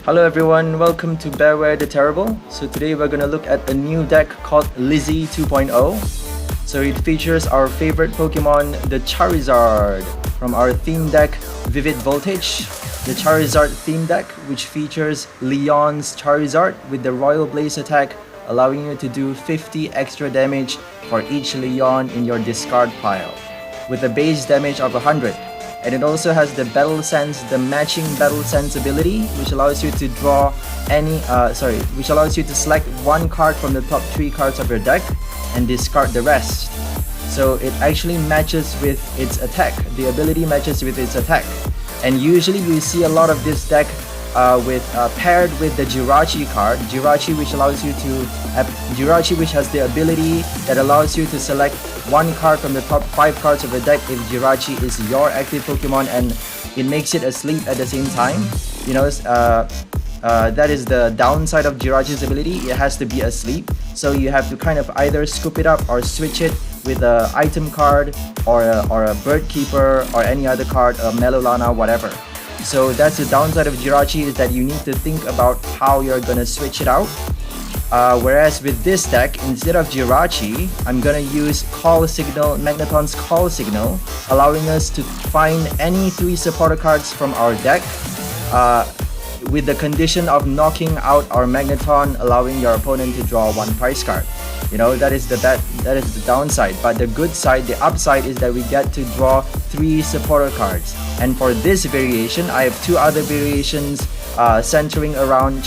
Hello everyone, welcome to Bearware the Terrible. So today we're gonna look at a new deck called Lizzie 2.0. So it features our favorite Pokemon, the Charizard, from our theme deck Vivid Voltage. The Charizard theme deck, which features Leon's Charizard with the Royal Blaze attack, allowing you to do 50 extra damage for each Leon in your discard pile, with a base damage of 100. And it also has the Battle Sense, the matching Battle Sense ability, which allows you to draw which allows you to select one card from the top 3 cards of your deck and discard the rest. So it actually matches with its attack. The ability matches with its attack. And usually you see a lot of this deck paired with the Jirachi card, Jirachi which has the ability that allows you to select one card from the top 5 cards of the deck if Jirachi is your active Pokemon and it makes it asleep at the same time. You know, that is the downside of Jirachi's ability. It has to be asleep, so you have to kind of either scoop it up or switch it with a item card or a Bird Keeper or any other card, a Melolana, whatever. So that's the downside of Jirachi, is that you need to think about how you're gonna switch it out. Whereas with this deck, instead of Jirachi, I'm gonna use Call Signal, Magneton's Call Signal, allowing us to find any 3 supporter cards from our deck, with the condition of knocking out our Magneton, allowing your opponent to draw 1 prize card. You know, that is the downside. But the good side, the upside, is that we get to draw 3 supporter cards. And for this variation, I have 2 other variations centering around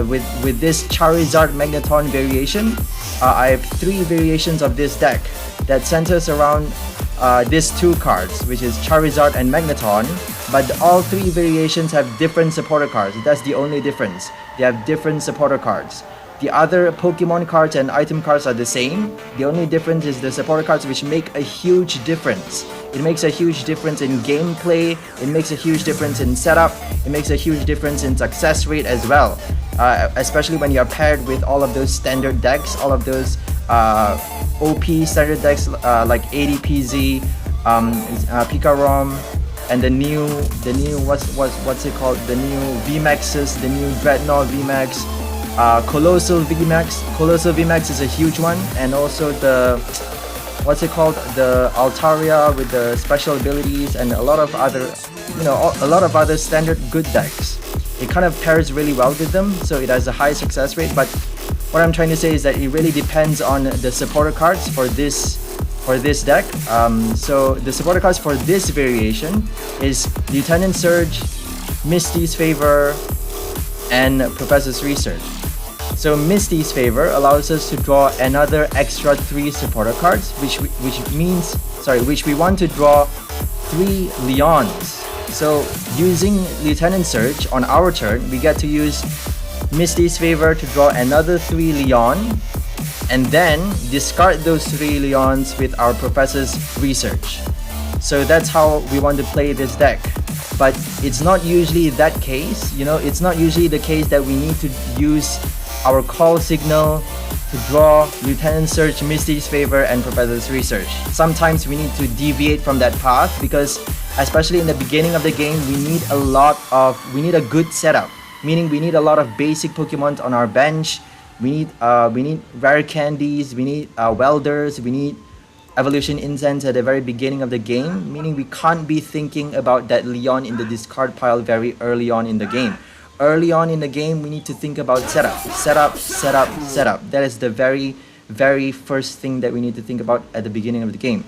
with this Charizard Magneton variation. I have 3 variations of this deck that centers around these 2 cards, which is Charizard and Magneton, but all 3 variations have different supporter cards. That's the only difference. They have different supporter cards. The other Pokemon cards and item cards are the same. The only difference is the supporter cards, which make a huge difference. It makes a huge difference in gameplay, it makes a huge difference in setup, it makes a huge difference in success rate as well. Especially when you're paired with all of those standard decks, all of those OP standard decks like ADPZ, Pikarom, and the new what's it called? The new VMAXs, the new Dreadnought VMAX, Colossal VMAX. Colossal VMAX is a huge one, and also the the Altaria with the special abilities, and a lot of other standard good decks. It kind of pairs really well with them, so it has a high success rate. But what I'm trying to say is that it really depends on the supporter cards for this deck. So the supporter cards for this variation is Lieutenant Surge, Misty's Favor, and Professor's Research. So Misty's Favor allows us to draw another extra 3 supporter cards, which we want to draw 3 Leons. So using Lieutenant Surge on our turn, we get to use Misty's Favor to draw another 3 Leon, and then discard those 3 Leons with our Professor's Research. So that's how we want to play this deck. But it's not usually that case, it's not usually the case that we need to use our Call Signal to draw Lieutenant Surge, Misty's Favor, and Professor's Research. Sometimes we need to deviate from that path, because especially in the beginning of the game, we need a good setup, meaning we need a lot of basic Pokemon on our bench. We need rare candies, we need welders, we need evolution incense at the very beginning of the game, meaning we can't be thinking about that Leon in the discard pile very early on in the game. Early on in the game, we need to think about setup. That is the very, very first thing that we need to think about at the beginning of the game.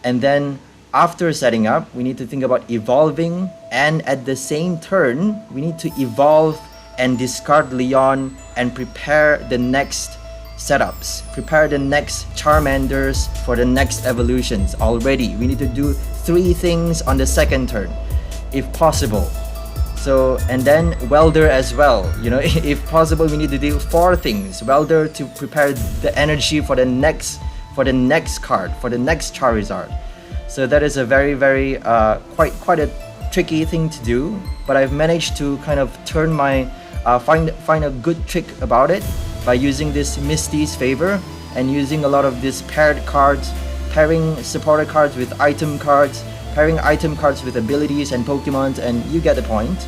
And then after setting up, we need to think about evolving, and at the same turn, we need to evolve and discard Leon and prepare the next setups. Prepare the next Charmanders for the next evolutions already. We need to do 3 things on the second turn, if possible. So, and then Welder as well. If possible, we need to do 4 things. Welder to prepare the energy for the next card, for the next Charizard. So that is a very, very quite a tricky thing to do. But I've managed to kind of turn my find a good trick about it by using this Misty's Favor and using a lot of these paired cards, pairing supporter cards with item cards, pairing item cards with abilities and Pokemons, and you get the point.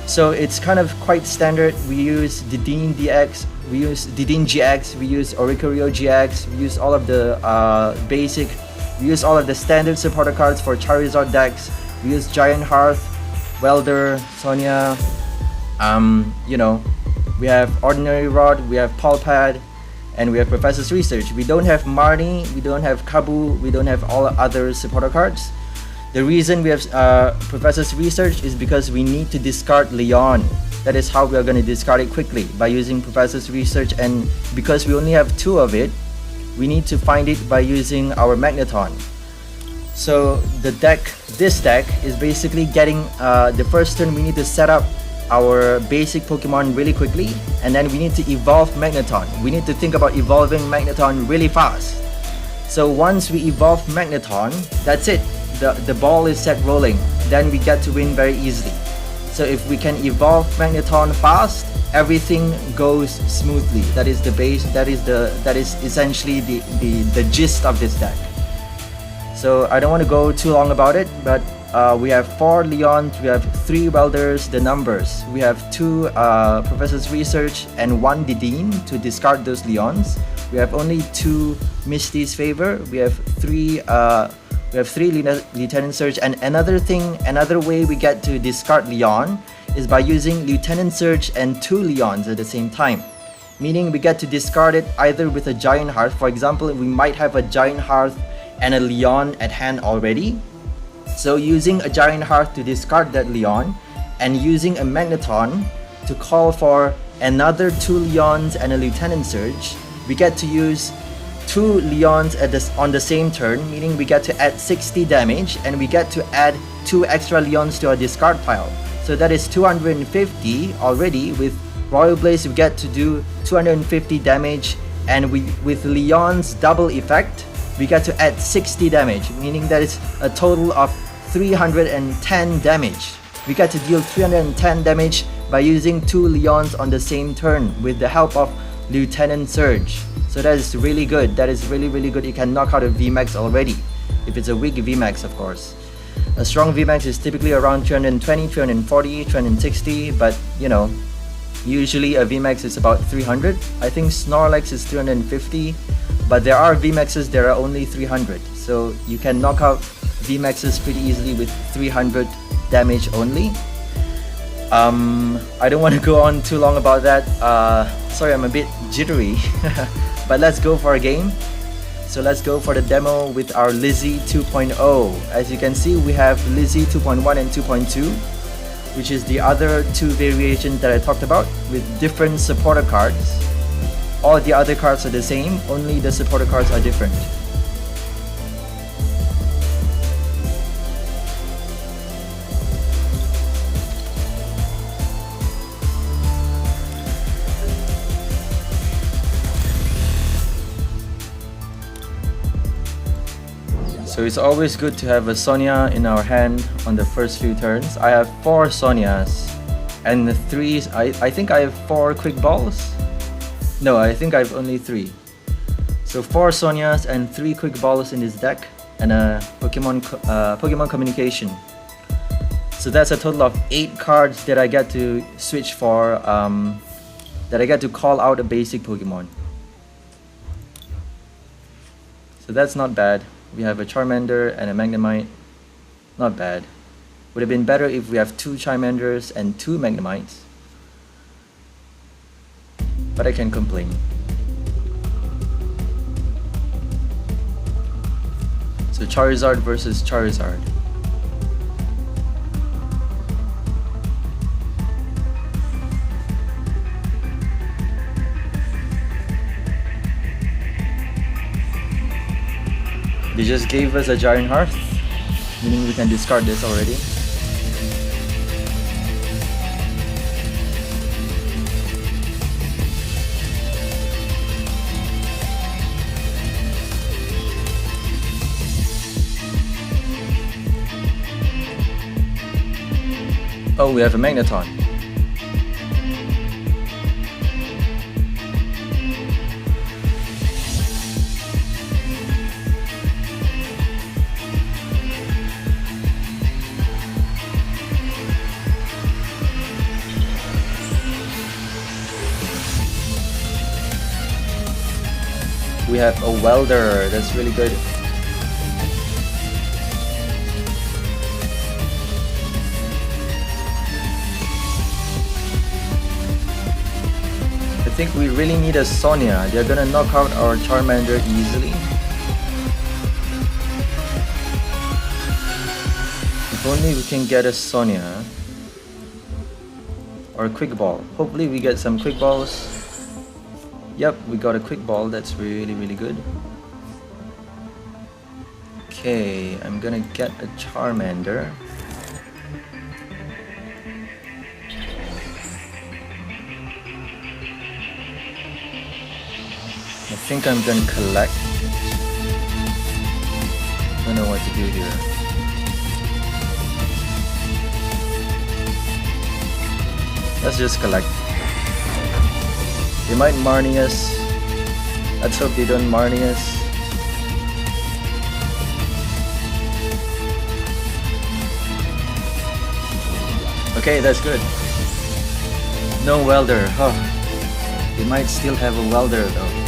So it's kind of quite standard. We use Dedenne DX, we use Dedenne GX, we use Oricorio GX, we use all of the we use all of the standard supporter cards for Charizard decks. We use Giant Hearth, Welder, Sonia, you know, we have Ordinary Rod, we have Pulpad, and we have Professor's Research. We don't have Marnie, we don't have Kabu, we don't have all other supporter cards. The reason we have Professor's Research is because we need to discard Leon. That is how we are going to discard it quickly, by using Professor's Research, and because we only have 2 of it, we need to find it by using our Magneton. So this deck is basically getting the first turn we need to set up our basic Pokemon really quickly, and then we need to evolve Magneton. We need to think about evolving Magneton really fast. So once we evolve Magneton, that's it. The ball is set rolling. Then we get to win very easily. So if we can evolve Magneton fast, everything goes smoothly. That is the base. That is essentially the gist of this deck. So I don't want to go too long about it, but we have 4 Leons, we have 3 Welders, the numbers. We have 2 Professor's Research and 1 Dedenne to discard those Leons. We have only 2 Misty's Favor. We have 3 Lieutenant Surge, and another way we get to discard Leon is by using Lieutenant Surge and 2 Leons at the same time. Meaning we get to discard it either with a Giant Hearth. For example, we might have a Giant Hearth and a Leon at hand already. So using a Giant Hearth to discard that Leon, and using a Magneton to call for another 2 Leons and a Lieutenant Surge, we get to use 2 Leons on the same turn, meaning we get to add 60 damage, and we get to add 2 extra Leons to our discard pile. So that is 250 already. With Royal Blaze we get to do 250 damage, and with Leon's double effect we get to add 60 damage, meaning that is a total of 310 damage. We get to deal 310 damage by using 2 Leons on the same turn with the help of Lieutenant Surge. So that is really good. That is really good. You can knock out a VMAX already, if it's a weak VMAX, of course. A strong VMAX is typically around 320, 340, 360, but you know, usually a VMAX is about 300. I think Snorlax is 350, but there are VMAXs that are only 300. So you can knock out VMAXs pretty easily with 300 damage only. I don't want to go on too long about that. Sorry, I'm a bit jittery. But let's go for a game. So let's go for the demo with our Lizzie 2.0. As you can see, we have Lizzie 2.1 and 2.2, which is the other 2 variations that I talked about with different supporter cards. All the other cards are the same, only the supporter cards are different. So it's always good to have a Sonia in our hand on the first few turns. I have 4 Sonias and 3, I think I have 4 Quick Balls. No, I think I have only 3. So 4 Sonias and 3 Quick Balls in this deck, and a Pokemon Communication. So that's a total of 8 cards that I get to switch for, that I get to call out a basic Pokemon. So that's not bad. We have a Charmander and a Magnemite. Not bad. Would have been better if we have 2 Charmanders and 2 Magnemites. But I can't complain. So Charizard versus Charizard. They just gave us a Giant Hearth, meaning we can discard this already. Oh, we have a Magneton. We have a welder. That's really good. I think we really need a Sonia. They're gonna knock out our Charmander easily. If only we can get a Sonia. Or a Quick Ball. Hopefully we get some Quick Balls. Yep, we got a Quick Ball. That's really good. Okay, I'm gonna get a Charmander. I think I'm gonna collect. I don't know what to do here. Let's just collect. They might Marnie us. Let's hope they don't Marnie us. Okay, that's good. No welder. Oh, they might still have a welder though.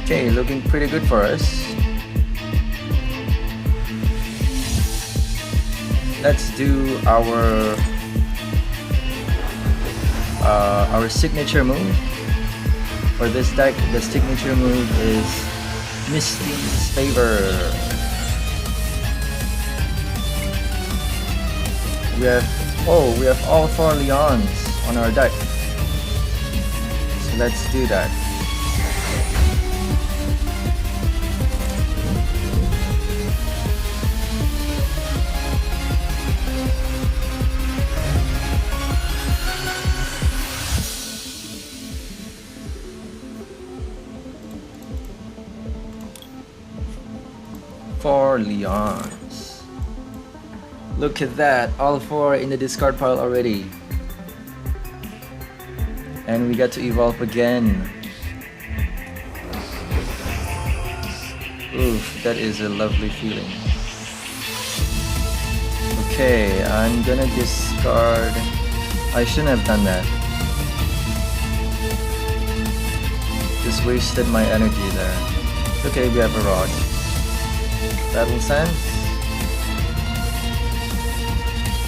Okay, looking pretty good for us. Let's do our signature move. For this deck, the signature move is Misty's Favor. We have all 4 Leons on our deck. So let's do that. Four Leons. Look at that, all 4 in the discard pile already. And we get to evolve again. Oof, that is a lovely feeling. Okay, I'm gonna discard. I shouldn't have done that. Just wasted my energy there. Okay, we have a rod. Battle Sands.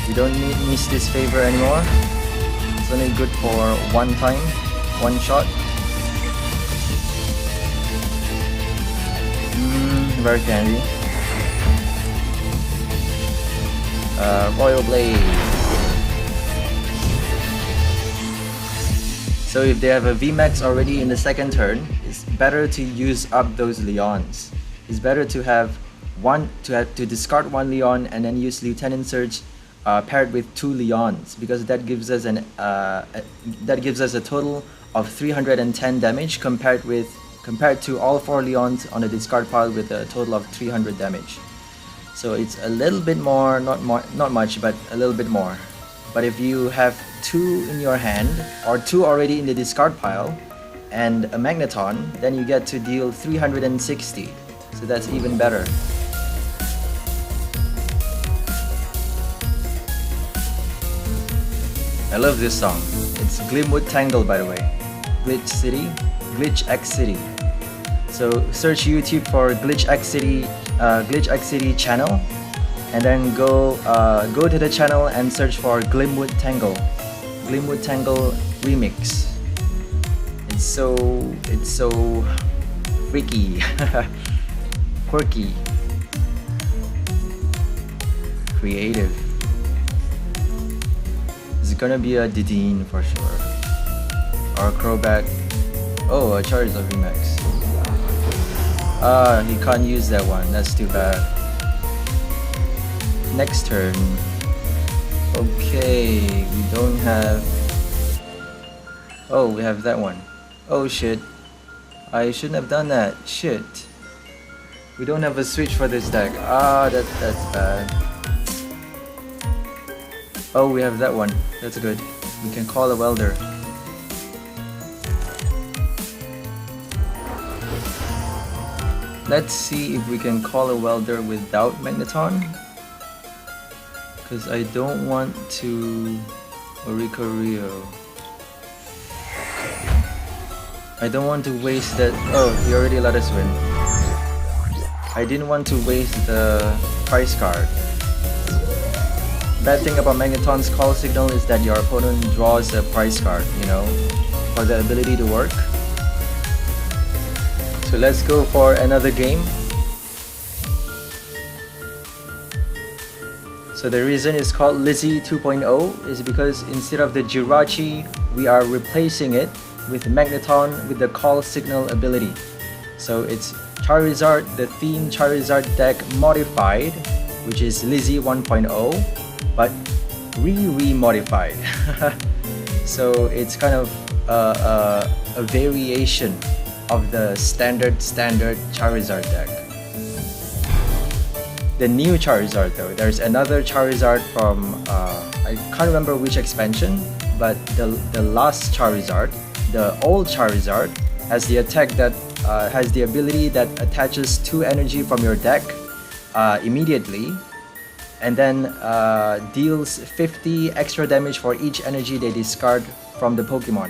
We don't need Misty's Favor anymore. It's only good for one time, one shot. Very candy. Royal Blade. So if they have a VMAX already in the second turn, it's better to use up those Leons. It's better to have to discard 1 Leon and then use Lieutenant Surge paired with 2 Leons, because that gives us a total of 310 damage compared to all 4 Leons on the discard pile with a total of 300 damage. So it's a little bit more, not much, but a little bit more. But if you have 2 in your hand or 2 already in the discard pile and a magneton, then you get to deal 360. So that's even better. I love this song. It's Glimwood Tangle, by the way. Glitch X City. So search YouTube for Glitch X City channel, and then go to the channel and search for Glimwood Tangle remix. It's so freaky, quirky, creative. It's gonna be a Didine for sure. Or Crowback. Oh, a Charizard VMAX. He can't use that one. That's too bad. Next turn. Okay, we don't have... Oh, we have that one. Oh shit. I shouldn't have done that. Shit. We don't have a switch for this deck. That's bad. Oh, we have that one. That's good. We can call a welder. Let's see if we can call a welder without magneton. Because I don't want to Oriko Rio. I don't want to waste that. Oh, he already let us win. I didn't want to waste the price card. Bad thing about Magneton's call signal is that your opponent draws a price card, you know, for the ability to work. So let's go for another game. So the reason it's called Lizzie 2.0 is because instead of the Jirachi, we are replacing it with Magneton with the call signal ability. So it's Charizard, the theme Charizard deck modified, which is Lizzie 1.0, but re-modified. So it's kind of a variation of the standard Charizard deck. The new Charizard though, there's another Charizard from I can't remember which expansion, but the last Charizard, the old Charizard, has the attack that has the ability that attaches 2 energy from your deck immediately, and then deals 50 extra damage for each energy they discard from the Pokemon.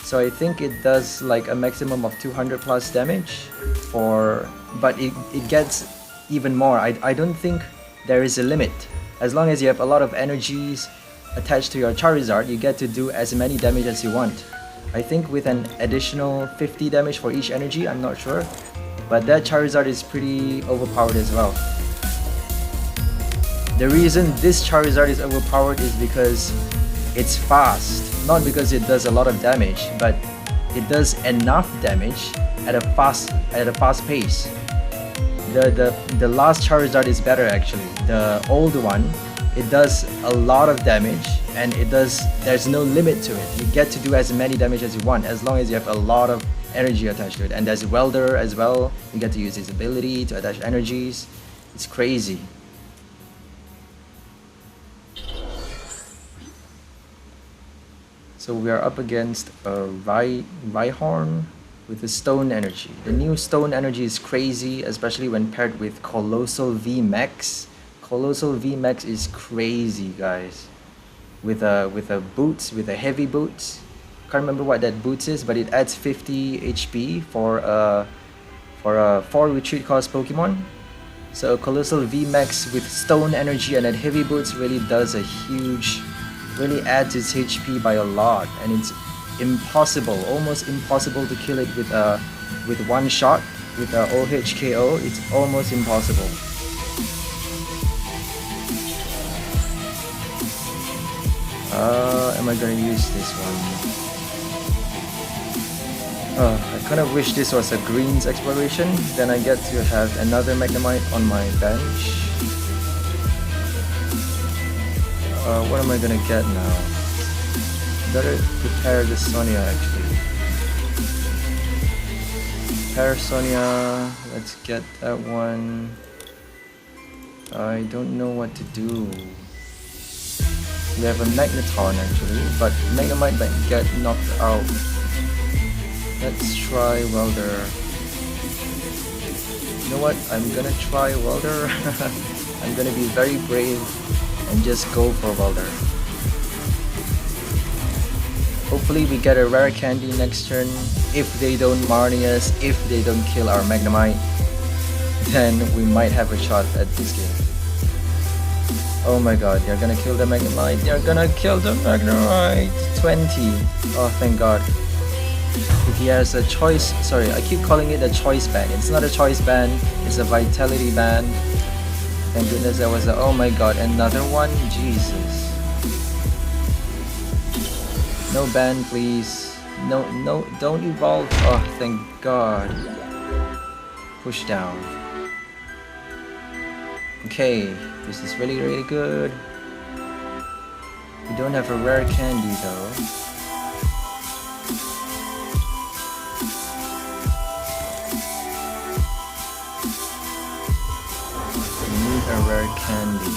So I think it does like a maximum of 200 plus damage but it gets even more. I don't think there is a limit. As long as you have a lot of energies attached to your Charizard, you get to do as many damage as you want. I think with an additional 50 damage for each energy, I'm not sure. But that Charizard is pretty overpowered as well. The reason this Charizard is overpowered is because it's fast. Not because it does a lot of damage, but it does enough damage at a fast pace. The last Charizard is better actually. The old one, it does a lot of damage and there's no limit to it. You get to do as many damage as you want as long as you have a lot of energy attached to it. And there's Welder as well. You get to use his ability to attach energies. It's crazy. So we are up against a Rhyhorn with the Stone Energy. The new Stone Energy is crazy, especially when paired with Colossal V Max. Colossal V Max is crazy, guys. With a heavy boots. Can't remember what that boots is, but it adds 50 HP for a 4 retreat cost Pokemon. So Colossal V Max with Stone Energy and that heavy boots really does a huge, really adds its HP by a lot, and it's impossible, almost impossible to kill it with one shot with a OHKO. It's almost impossible. Am I gonna use this one? I kind of wish this was a greens exploration, then I get to have another Magnemite on my bench. What am I gonna get now? Better prepare the Sonia actually. Prepare Sonia, let's get that one. I don't know what to do. We have a Magneton actually, but Magnemite might get knocked out. Let's try Welder. You know what? I'm gonna try Welder. I'm gonna be very brave and just go for Welder. Hopefully we get a rare candy next turn. If they don't Marnie us, if they don't kill our Magnemite, then we might have a shot at this game. Oh my god, they're gonna kill the Magnemite. They're gonna kill the Magnemite. 20. Oh, thank god. If he has a choice, sorry, I keep calling it a choice band. It's not a choice band, it's a vitality band. Thank goodness there was a, oh my god, another one? Jesus. No ban, please. No, don't evolve. Oh, thank god. Push down. Okay, this is really, really good. We don't have a rare candy though. We need a rare candy.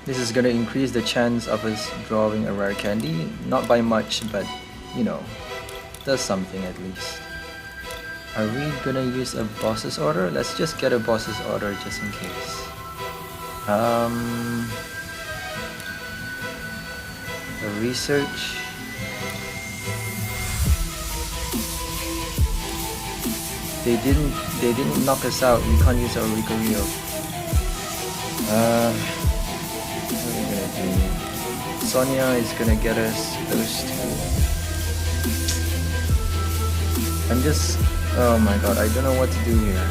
This is gonna increase the chance of us drawing a rare candy, not by much, but you know, does something at least. Are we gonna use a boss's order? Let's just get a boss's order just in case. A research. They didn't knock us out. We can't use our Ricorio. What are we gonna do? Sonia is gonna get us those two. I'm just, oh my god, I don't know what to do here.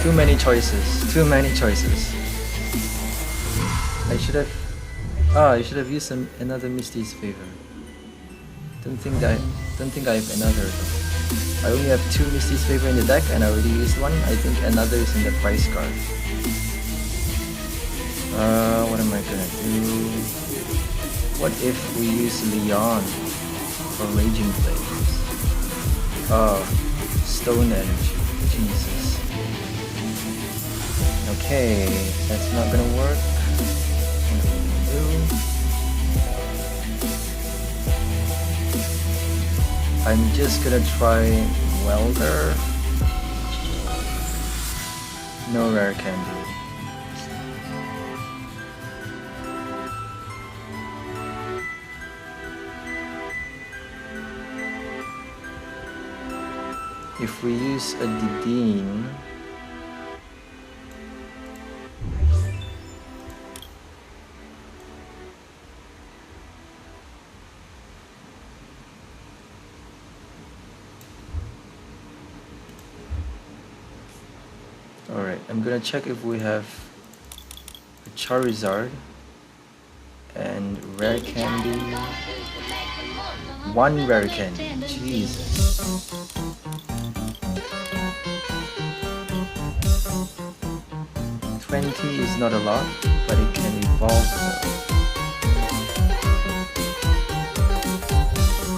Too many choices. Too many choices. I should have used another Misty's favor. Don't think I have another though. I only have 2 Misty's favor in the deck and I already used one. I think another is in the price card. What am I gonna do? What if we use Leon for Raging Flames? Oh, Stone Energy. Jesus. Okay, that's not gonna work. What are we gonna do? I'm just gonna try Welder. No rare candy. If we use a Didine, alright, I'm gonna check if we have a Charizard and rare candy. 1 rare candy. Jesus. $20 is not a lot, but it can evolve though.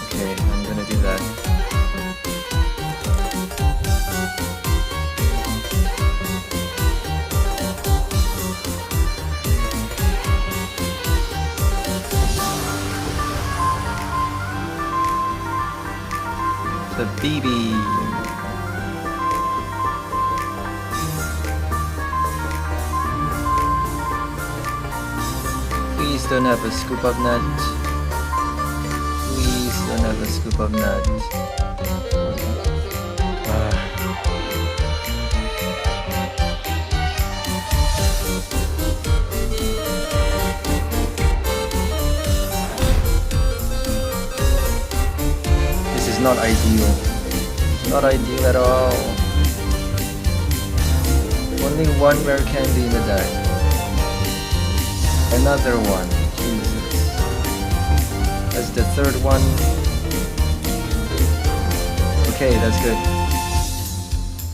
Okay, I'm gonna do that. The BB. Please don't have a scoop of nut. Please don't have a scoop of nut. This is not ideal. Not ideal at all. Only 1 rare candy in the deck. Another one. Jesus. That's the 3rd one. Okay, that's good.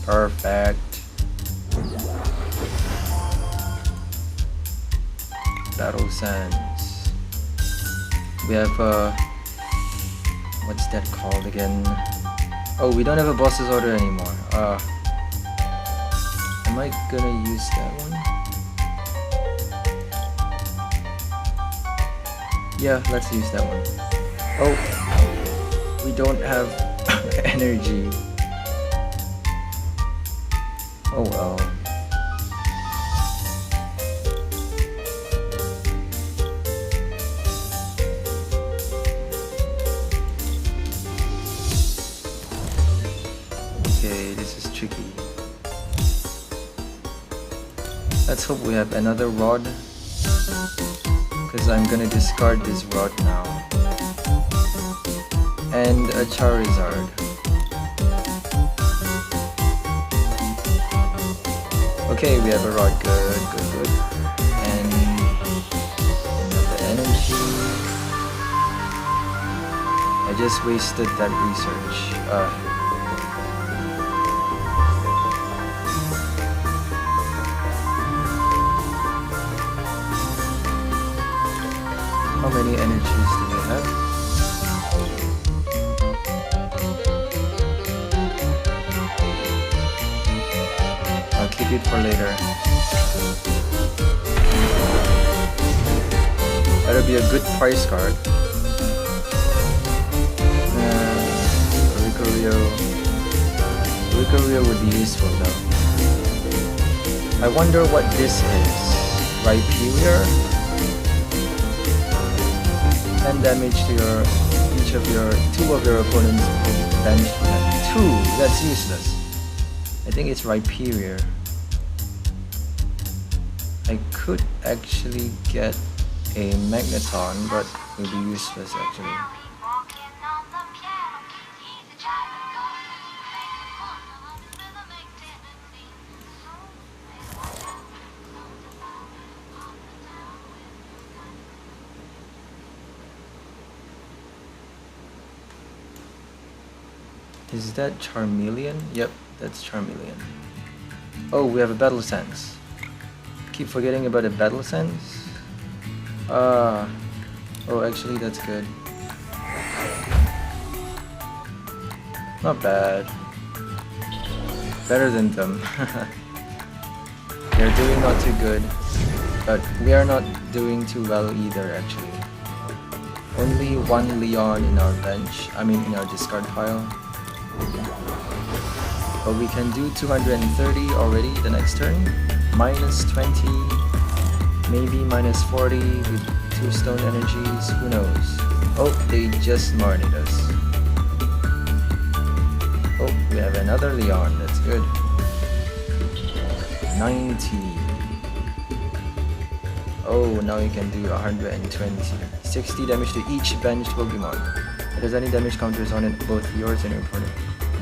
Perfect. Battle Sands. We have what's that called again? Oh, we don't have a boss's order anymore. Am I gonna use that one? Yeah, let's use that one. Oh, we don't have energy. Oh well. Okay, this is tricky. Let's hope we have another rod, because I'm gonna discard this rod now. And a Charizard. Okay, we have a rod. Good, good, good. And another energy. I just wasted that research. How many energies do we have? Okay, keep it for later. That'll be a good price card. Ricorio would be useful though. I wonder what this is. Rhyperior? 10 damage to two of your opponent's bench. 2, that's useless. I think it's Rhyperior. I could actually get a magneton, but it will be useless actually. Is that Charmeleon? Yep, that's Charmeleon. Oh, we have a Battle Sense. Keep forgetting about a Battle Sense. Oh, actually that's good. Not bad. Better than them. They're doing not too good, but we are not doing too well either actually. Only one Leon in our bench, in our discard pile. But we can do 230 already the next turn. Minus 20, maybe minus 40 with 2 stone energies, who knows. Oh, they just marted us. Oh, we have another Leon, that's good. 90. Oh, now you can do 120. 60 damage to each benched Pokemon. If there's any damage counters on it, both yours and your opponent.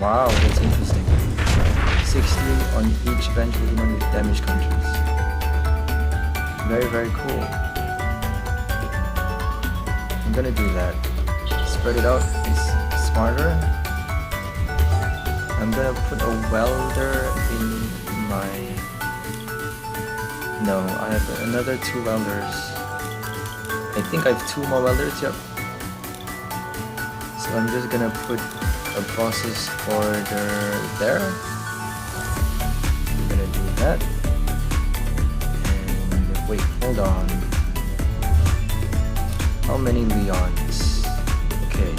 Wow, that's interesting. 60 on each bench Pokemon with damage counters. Very, very cool. I'm gonna do that. Spread it out is smarter. I'm gonna put a welder in my... No, I have another 2 welders. I think I have 2 more welders, yep. So I'm just gonna put a process order there. I'm gonna do that. And wait, hold on. How many Leons? Okay.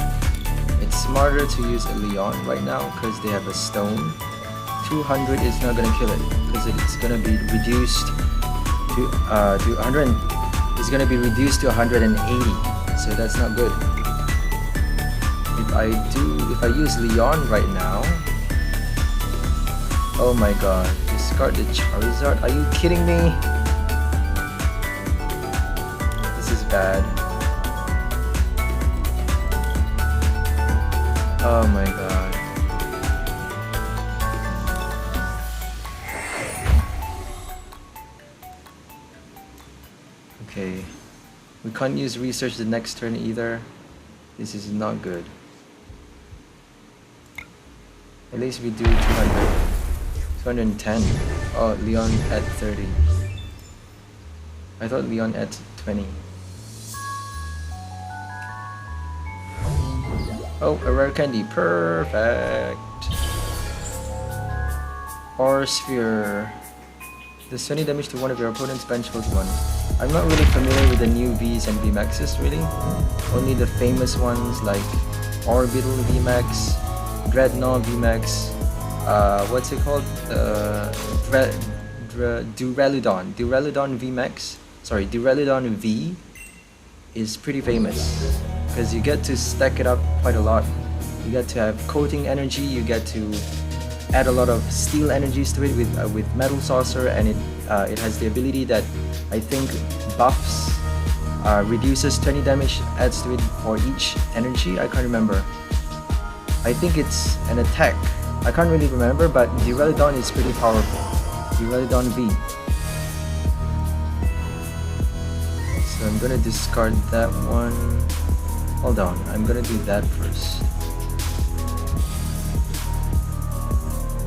It's smarter to use a Leon right now because they have a stone. 200 is not gonna kill it because it's gonna be reduced to 100. It's gonna be reduced to 180. So that's not good. If I use Leon right now, oh my god, discard the Charizard, are you kidding me? This is bad. Oh my god. Okay, we can't use research the next turn either. This is not good. At least we do 210. Oh, Leon at 30. I thought Leon at 20. Oh, a rare candy. Perfect. Or Sphere. Does 20 damage to one of your opponent's bench Pokemon. I'm not really familiar with the new Vs and VMAXs really. Only the famous ones like Orbital VMAX, Dreadnought VMAX, what's it called? Duraludon. Duraludon VMAX. Sorry, Duraludon V is pretty famous because you get to stack it up quite a lot. You get to have coating energy, you get to add a lot of steel energies to it with Metal Saucer, and it has the ability that I think buffs, reduces 20 damage, adds to it for each energy. I can't remember. I think it's an attack. I can't really remember, but Duraludon is pretty powerful. Duraludon V. So I'm gonna discard that one. Hold on, I'm gonna do that first.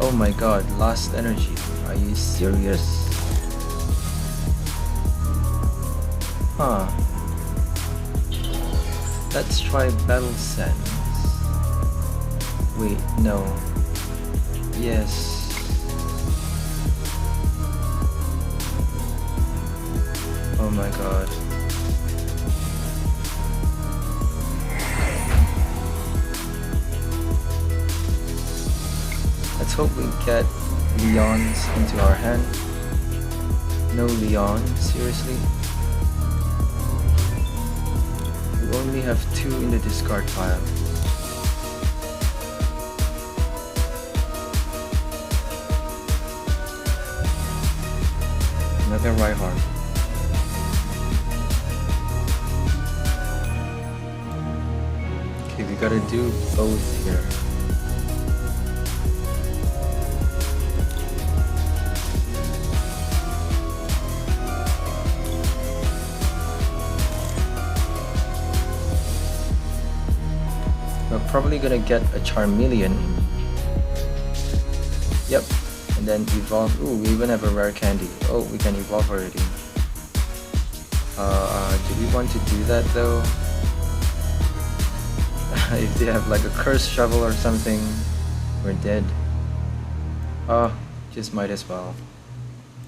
Oh my god, lost energy. Are you serious? Huh. Let's try Battle Sense. Wait, no. Yes. Oh my god. Let's hope we get Leons into our hand. No Leon, seriously? We only have 2 in the discard pile. Another Reinhardt. Okay, we gotta do both here. We're probably gonna get a Charmeleon. Yep. And then evolve. Ooh, we even have a rare candy. Oh, we can evolve already. Do we want to do that though? If they have like a cursed shovel or something, we're dead. Oh, just might as well.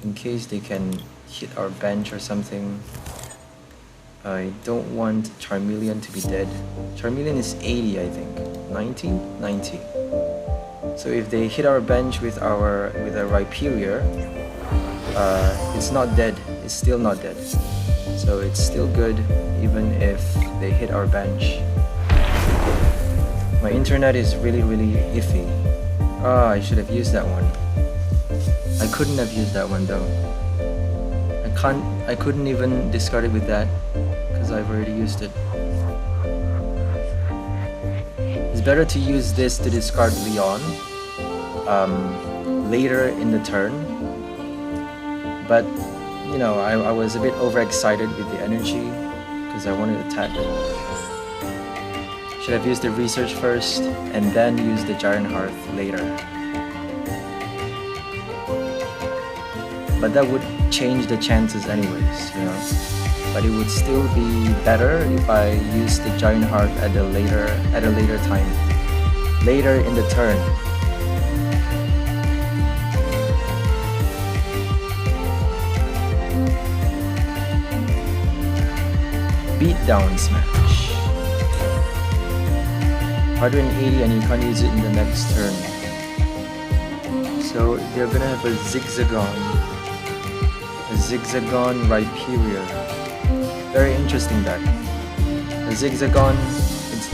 In case they can hit our bench or something. I don't want Charmeleon to be dead. Charmeleon is 80, I think. 90? 90. So if they hit our bench with a Rhyperior, it's not dead. It's still not dead. So it's still good even if they hit our bench. My internet is really iffy. I should have used that one. I couldn't have used that one though. I couldn't even discard it with that because I've already used it. It's better to use this to discard Leon later in the turn, but you know, I was a bit overexcited with the energy because I wanted to attack it. Should have used the research first and then use the Giant Hearth later. But that would change the chances anyways, you know. But it would still be better if I use the Giant Hearth at a later time, later in the turn. Beatdown Smash. 180 and you can't use it in the next turn. So they're gonna have a Zigzagon Rhyperior. Very interesting deck. A Zigzagon,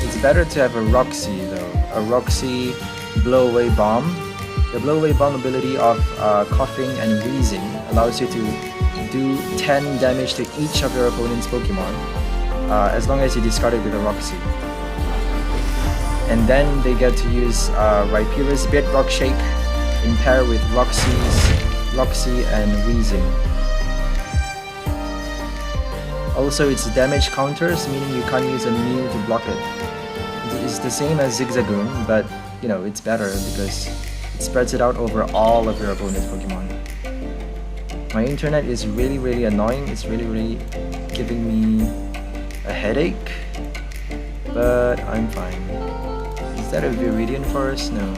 it's better to have a Roxy though. A Roxy Blow Away Bomb. The Blow Away Bomb ability of coughing and wheezing allows you to do 10 damage to each of your opponent's Pokemon, as long as you discard it with a Roxy. And then they get to use Rhyperior's Bedrock Shake in pair with Roxy and Wheezing. Also, it's damage counters, meaning you can't use a Mew to block it. It's the same as Zigzagoon, but you know, it's better because it spreads it out over all of your opponent's Pokemon. My internet is really annoying. It's really giving me a headache, but I'm fine. Is that a Viridian Forest? No.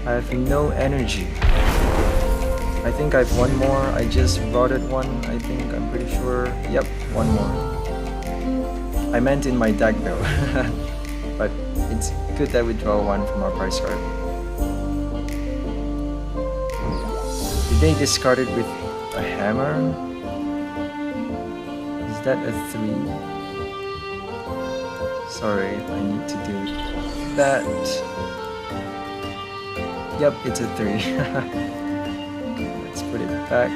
I have no energy. I think I have one more. I just rotted one, I think. I'm pretty sure. Yep, one more. I meant in my deck though. But it's good that we draw one from our prize card. Did they discard it with a hammer? Is that a 3? Sorry, I need to do that. Yep, it's a 3. Let's put it back.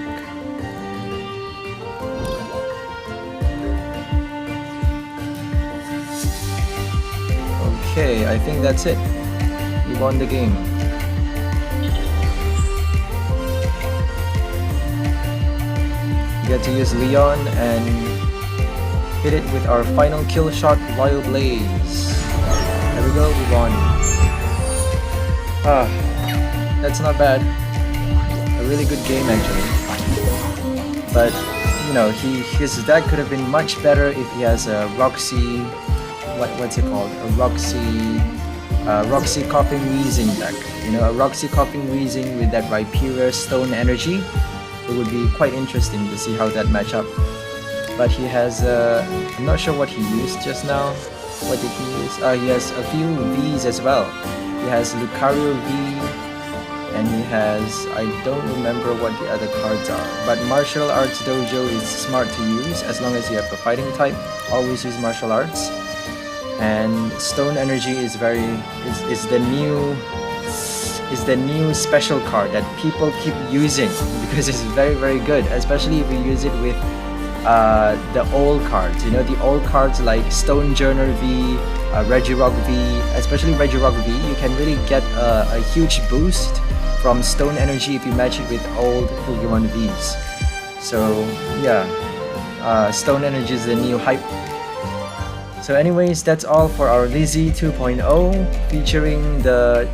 Okay, I think that's it. We won the game. We get to use Leon and hit it with our final kill shot, Wild Blaze. There we go, we won. That's not bad. A really good game actually. But you know, his deck could have been much better if he has a Roxy, what's it called? A Roxy Coughing Wheezing deck. You know, a Roxy Coughing Wheezing with that Rhyperior Stone energy it would be quite interesting to see how that match up. But he has, I'm not sure what he used just now. What did he use? He has a few Vs as well. He has Lucario V, and he has, I don't remember what the other cards are. But Martial Arts Dojo is smart to use as long as you have a fighting type. Always use martial arts. And Stone Energy is is the new special card that people keep using because it's very good, especially if you use it with the old cards. You know, the old cards like Stone Journer V, Regirock V, especially Regirock V, you can really get a huge boost from Stone Energy if you match it with old Pokemon Vs. So yeah, Stone Energy is the new hype. So anyways, that's all for our Lizzie 2.0, featuring the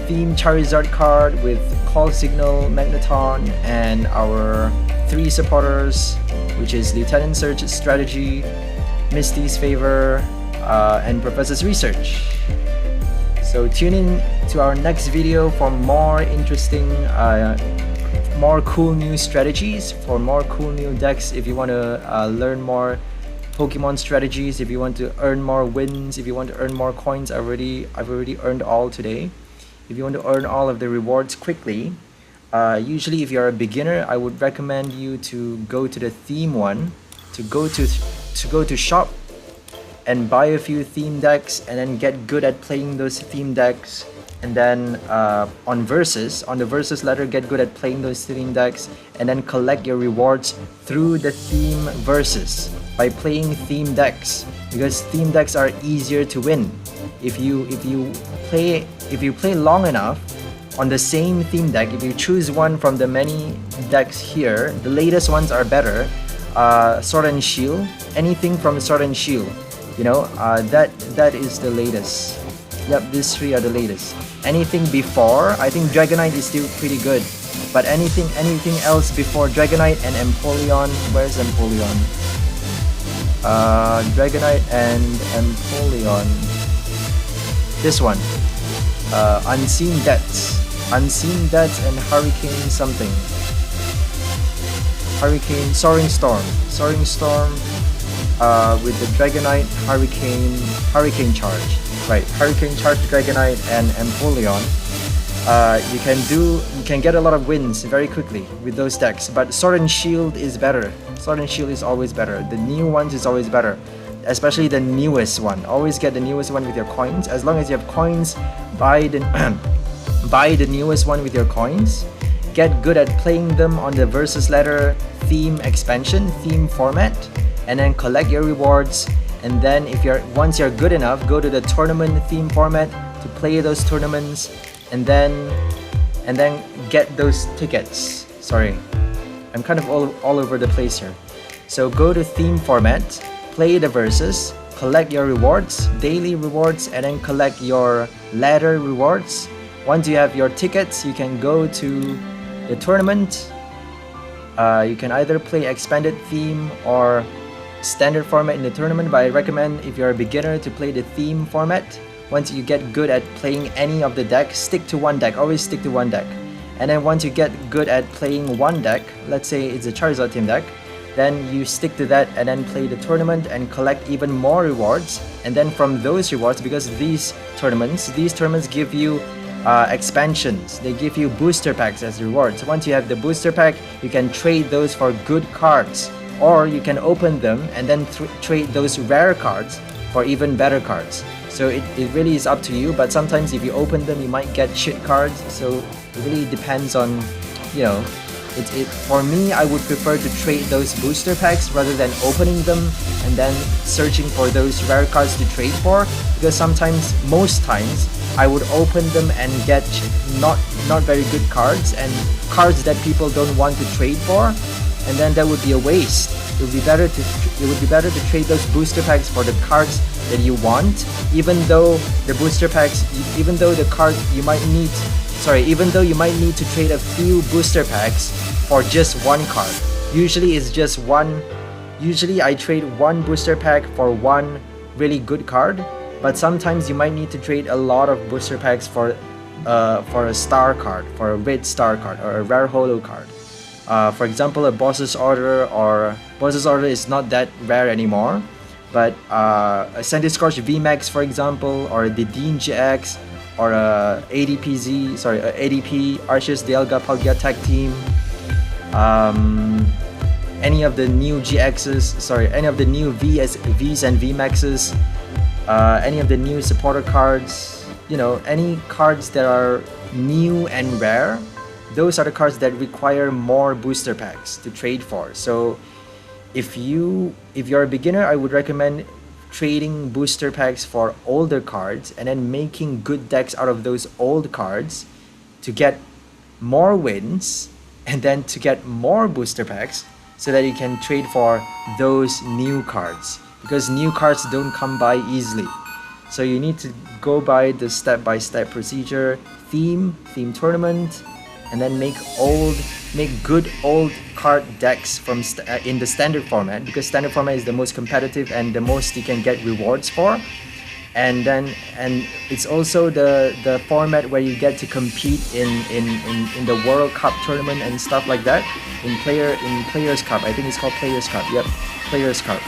theme Charizard card with Call Signal, Magneton, and our 3 supporters, which is Lieutenant Surge's Strategy, Misty's Favor, and Professor's Research. So tune in to our next video for more interesting, more cool new strategies, for more cool new decks. If you want to learn more Pokemon strategies, if you want to earn more wins, if you want to earn more coins, I've already earned all today. If you want to earn all of the rewards quickly, usually if you're a beginner, I would recommend you to go to the theme one, to go to shop and buy a few theme decks, and then get good at playing those theme decks, and then on the versus ladder, get good at playing those theme decks, and then collect your rewards through the theme versus by playing theme decks, because theme decks are easier to win. If you play long enough on the same theme deck, if you choose one from the many decks here, the latest ones are better. Sword and Shield, anything from Sword and Shield, you know, that is the latest. Yep, these 3 are the latest. Anything before, I think Dragonite is still pretty good, but anything else before Dragonite and Empoleon, where's Empoleon? Dragonite and Empoleon. This one. Unseen Deaths and Hurricane something. Hurricane, Soaring Storm with the Dragonite, Hurricane Charge. Right, Hurricane Charge, Dragonite, and Empoleon. You can get a lot of wins very quickly with those decks, but Sword and Shield is better. Sword and Shield is always better. The new ones is always better, especially the newest one. Always get the newest one with your coins. As long as you have coins, buy the newest one with your coins. Get good at playing them on the versus ladder theme expansion, theme format, and then collect your rewards. And then once you're good enough, go to the tournament theme format to play those tournaments, and then get those tickets. Sorry, I'm kind of all over the place here. So go to theme format, play the versus, collect your rewards, daily rewards, and then collect your ladder rewards. Once you have your tickets, you can go to the tournament. You can either play expanded theme or standard format in the tournament, but I recommend, if you're a beginner, to play the theme format. Once you get good at playing any of the decks, stick to one deck. Always stick to one deck. And then once you get good at playing one deck, let's say it's a Charizard team deck, then you stick to that and then play the tournament and collect even more rewards. And then from those rewards, because these tournaments give you expansions, they give you booster packs as rewards. Once you have the booster pack, you can trade those for good cards, or you can open them and then trade those rare cards for even better cards. So it really is up to you, but sometimes if you open them, you might get shit cards. So it really depends on, you know, for me, I would prefer to trade those booster packs rather than opening them and then searching for those rare cards to trade for, because most times I would open them and get not very good cards, and cards that people don't want to trade for, and then that would be a waste. It would be better to trade those booster packs for the cards that you want, even though the booster packs, even though you might need to trade a few booster packs for just one card. Usually it's just one. Usually I trade one booster pack for one really good card, but sometimes you might need to trade a lot of booster packs for a star card, for a red star card, or a rare holo card. For example, a boss's order, or boss's order is not that rare anymore, but a Scorch VMAX, for example, or the Dean GX, or a ADP Arceus Dialga Palkia Tag Team, any of the new GXs, any of the new Vs and VMAXs, any of the new supporter cards, any cards that are new and rare, those are the cards that require more booster packs to trade for. So if you're a beginner, I would recommend trading booster packs for older cards and then making good decks out of those old cards to get more wins and then to get more booster packs so that you can trade for those new cards, because new cards don't come by easily. So you need to go by the step-by-step procedure, theme tournament, and then make good old card decks from in the standard format, because standard format is the most competitive and the most you can get rewards for. And it's also the format where you get to compete in the World Cup tournament and stuff like that, in Players Cup. I think it's called Players Cup. Yep, Players Cup.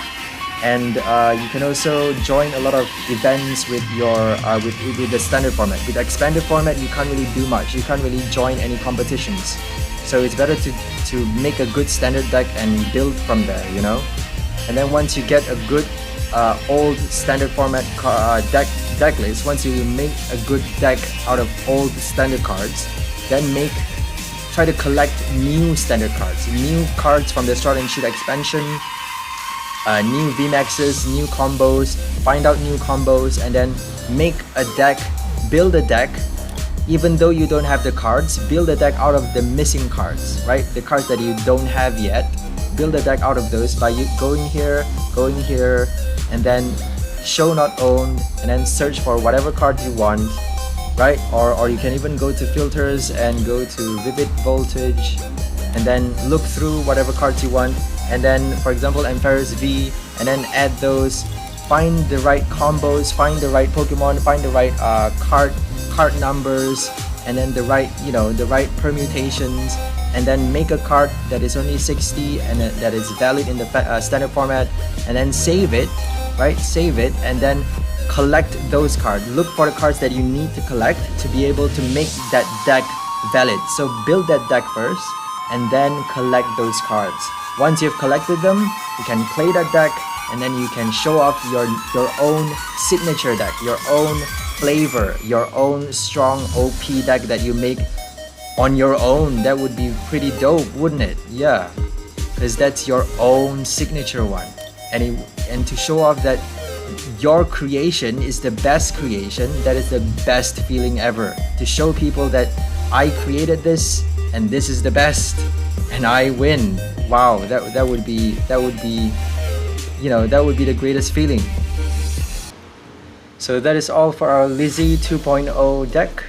And you can also join a lot of events with your with the standard format. With the expanded format, you can't really do much. You can't really join any competitions. So it's better to make a good standard deck and build from there, And then once you get a good old standard format deck list, once you make a good deck out of old standard cards, then try to collect new standard cards, new cards from the Sword and Shield expansion, new VMAXs, new combos, find out new combos, and then make a deck, build a deck. Even though you don't have the cards, build a deck out of the missing cards, right? The cards that you don't have yet. Build a deck out of those by you going here, and then show not owned, and then search for whatever card you want, right? Or you can even go to filters and go to vivid voltage, and then look through whatever cards you want, and then, for example, Emperor's V, and then add those, find the right combos, find the right Pokemon, find the right card numbers, and then the right permutations, and then make a card that is only 60 and that is valid in the standard format, and then save it, right? Save it, and then collect those cards. Look for the cards that you need to collect to be able to make that deck valid. So build that deck first, and then collect those cards. Once you've collected them, you can play that deck, and then you can show off your own signature deck, your own flavor, your own strong OP deck that you make on your own. That would be pretty dope, wouldn't it? Yeah, because that's your own signature one, and to show off that your creation is the best creation, that is the best feeling ever. To show people that I created this and this is the best and I win. Wow, that would be the greatest feeling. So that is all for our Lizzie 2.0 deck.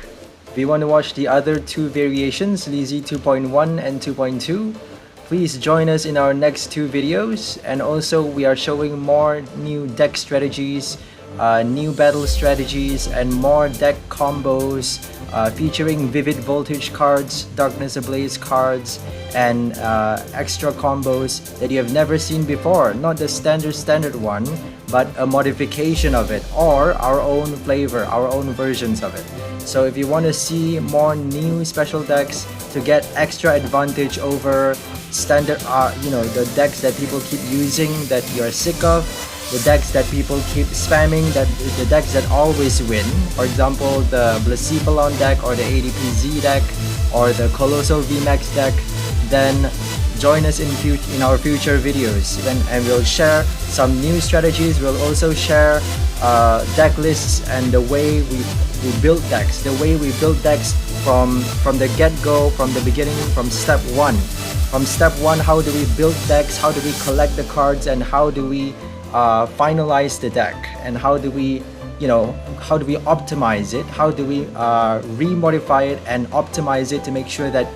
If you want to watch the other two variations, Lizzie 2.1 and 2.2, please join us in our next two videos. And also we are showing more new deck strategies, new battle strategies, and more deck combos featuring Vivid Voltage cards, Darkness Ablaze cards, and extra combos that you have never seen before. Not the standard one, but a modification of it, or our own flavor, our own versions of it. So if you want to see more new special decks to get extra advantage over standard, the decks that people keep using that you're sick of, the decks that people keep spamming, the decks that always win, for example the Blissibelon deck or the ADP Z deck or the Colossal VMAX deck, then join us in our future videos, and we'll share some new strategies. We'll also share deck lists and the way we build decks, from the get-go, from the beginning, from step one. From step one, how do we build decks, how do we collect the cards, and how do we finalize the deck, and how do we optimize it, how do we remodify it and optimize it to make sure that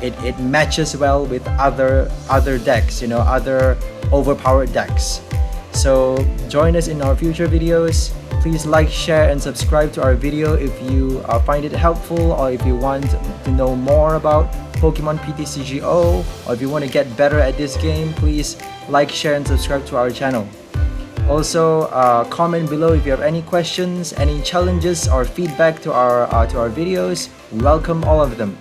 it matches well with other decks, other overpowered decks. So join us in our future videos. Please like, share, and subscribe to our video if you find it helpful, or if you want to know more about Pokemon PTCGO, or if you want to get better at this game, please like, share, and subscribe to our channel. Also, comment below if you have any questions, any challenges, or feedback to our videos. We welcome all of them.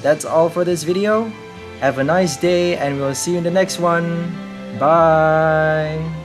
That's all for this video. Have a nice day, and we'll see you in the next one. Bye!